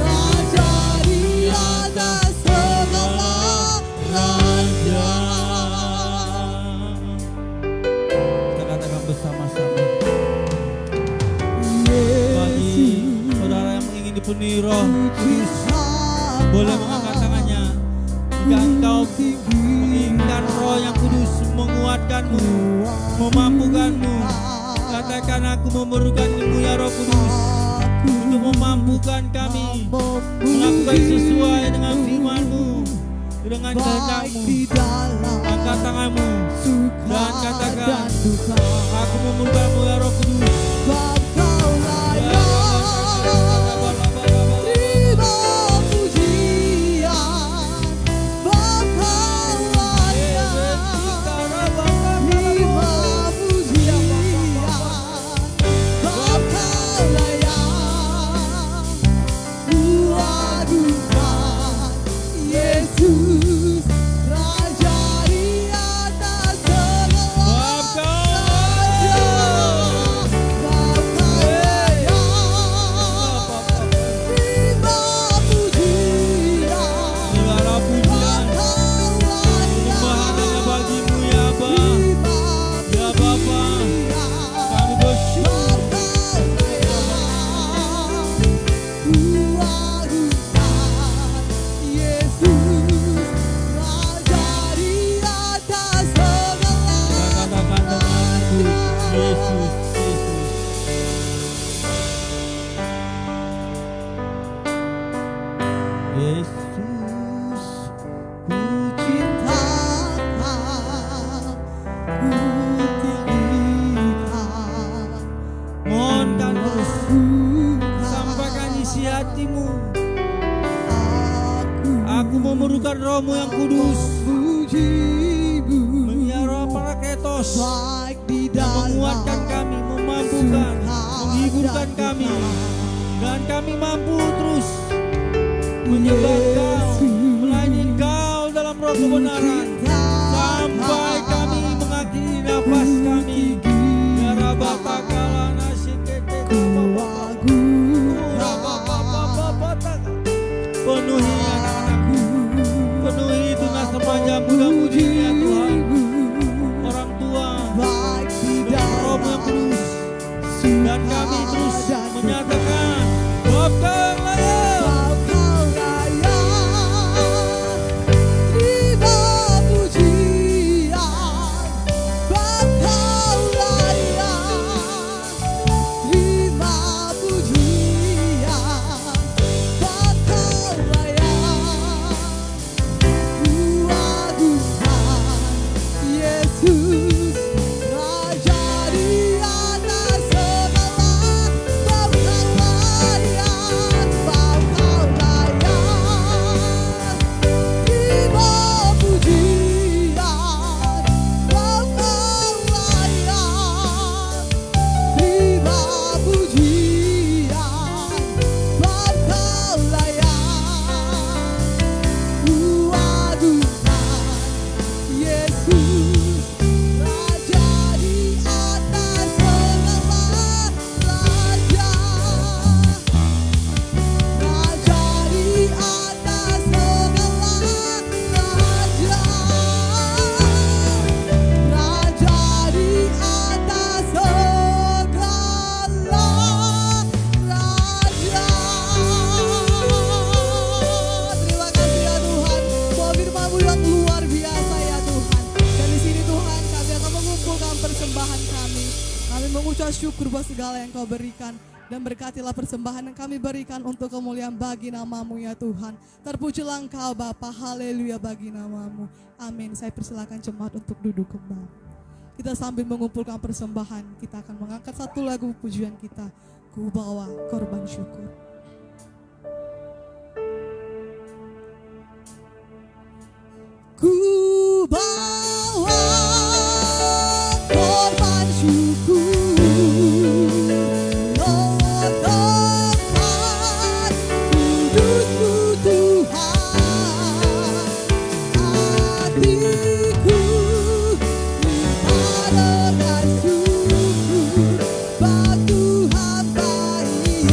C: Raja di atas segala raja.
B: Kita katakan bersama-sama. Bagi saudara yang ingin dipenuhi Roh Kudus, boleh mengangkat tangannya. Jika engkau menginginkan Roh yang Kudus menguatkanmu, memampukanmu,
D: Katakan aku memerlukan-Mu ya Roh Kudus untuk memampukan kami melakukan sesuai dengan firman-Mu, dengan kehendak-Mu. Angkat tanganmu dan katakan, aku memerlukan-Mu ya Roh Kudus. Aku memerlukan Roh-Mu yang kudus, menyiarah paraketos yang menguatkan kami, memampukan, menghiburkan kami, dan kami mampu terus menyembah Kau, melayani Kau dalam roh kebenaran sampai kami mengakhiri nafas kami. Ya Rabba kala nasikete penuhi anak-anakku, penuhi tunas remaja muda-mudi ya Tuhan, orang tua dengan Roh yang kudus, dan kami terus menyatakan Bapa Kau layak.
B: Terima pujian, Bapa Kau layak. Terima pujian, Bapa Kau layak. Kuagungkan Yesus, Raja di atas segala. Bapa Kau layak, Bapa Kau layak. Terima pujian, Bapa Kau layak. Terima pujian, Bapa Kau layak. Kuagungkan Yesus, Raja di atas segala. Raja, Raja di atas segala. Raja, Raja di atas segala. Raja. Terima kasih ya Tuhan, buat firman-Mu yang luar biasa ya Tuhan. Dan di sini Tuhan, kami akan mengumpulkan persembahan kami. Kami mengucap syukur buat segala yang Kau berikan. Dan berkatilah persembahan yang kami berikan untuk kemuliaan bagi nama-Mu ya Tuhan. Terpujilah Engkau Bapa, haleluya bagi nama-Mu. Amin. Saya persilakan jemaat untuk duduk kembali. Kita sambil mengumpulkan persembahan, kita akan mengangkat satu lagu pujian kita. Ku bawa korban syukur. Ku bawa korban syukur. Letakkan kudus-Mu Tuhan. Hatiku limpah dengan syukur. Bak Tuhan baik.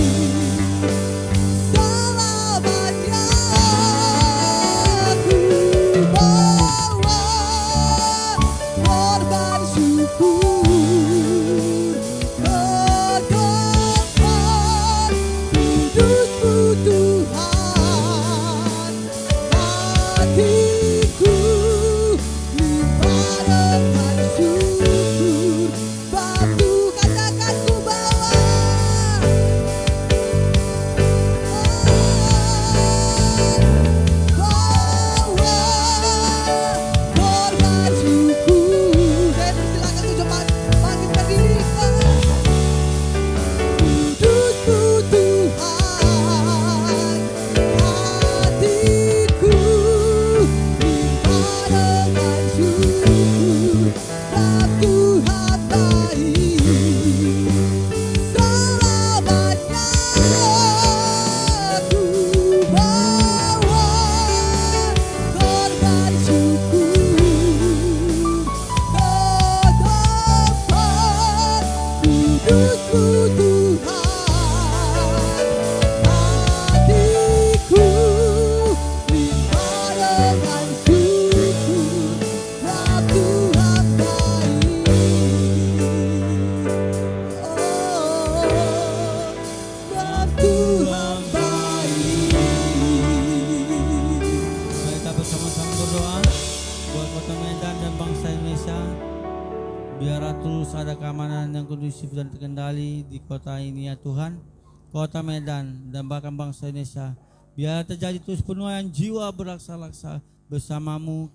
D: kondusif dan terkendali di kota ini ya Tuhan, kota Medan dan bahkan bangsa Indonesia. Biar terjadi terus penuaian jiwa beraksa-laksa bersamamu,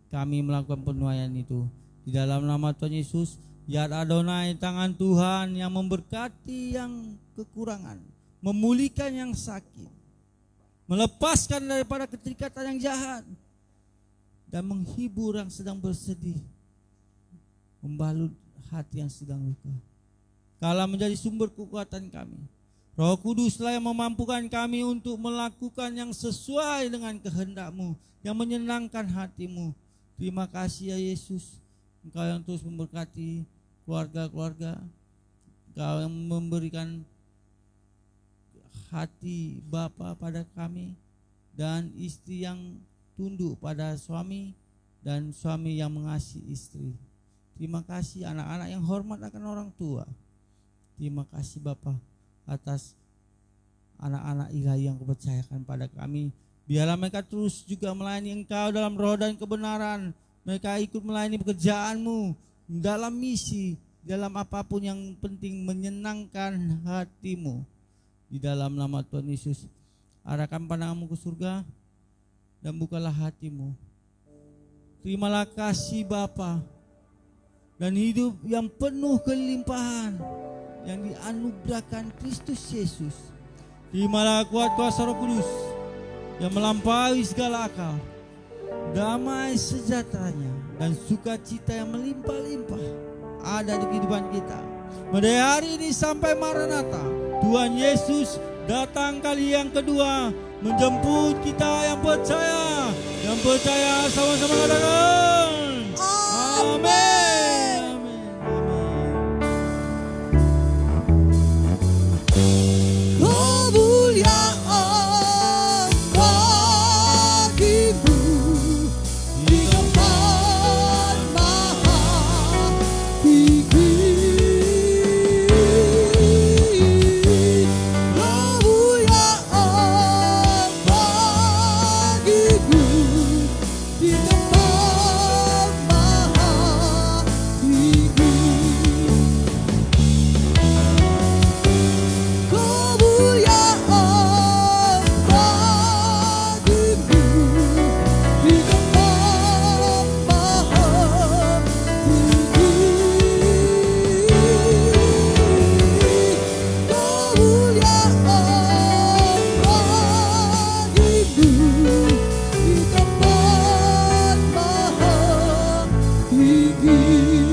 D: kami melakukan penuaian itu. Di dalam nama Tuhan Yesus, Yad Adonai, tangan Tuhan yang memberkati yang kekurangan, memulihkan yang sakit, melepaskan daripada keterikatan yang jahat, dan menghibur yang sedang bersedih, membalut hati yang sedang luka. Kala menjadi sumber kekuatan kami. Roh Kuduslah yang memampukan kami untuk melakukan yang sesuai dengan kehendak-Mu, yang menyenangkan hati-Mu. Terima kasih ya Yesus, Engkau yang terus memberkati keluarga-keluarga, Engkau yang memberikan hati Bapa pada kami, dan istri yang tunduk pada suami, dan suami yang mengasihi istri. Terima kasih anak-anak yang hormat akan orang tua. Terima kasih Bapa atas anak-anak ilahi yang Kau percayakan pada kami. Biarlah mereka terus juga melayani Engkau dalam roh dan kebenaran. Mereka ikut melayani pekerjaan-Mu dalam misi, dalam apapun yang penting menyenangkan hati-Mu. Di dalam nama Tuhan Yesus, arahkan pandangan-Mu ke surga dan bukalah hati-Mu. Terimalah kasih Bapa dan hidup yang penuh kelimpahan yang dianugerahkan Kristus Yesus. Terimalah kuat kuasa Roh Kudus yang melampaui segala akal, damai sejahteranya dan sukacita yang melimpah-limpah ada di kehidupan kita. Mulai hari ini sampai Maranatha, Tuhan Yesus datang kali yang kedua menjemput kita yang percaya. Yang percaya sama-sama katakan amin.
B: Kemuliaan bagimu di tempat maha tinggi. Kemuliaan bagimu di tempat maha tinggi. Kemuliaan bagimu di tempat maha tinggi.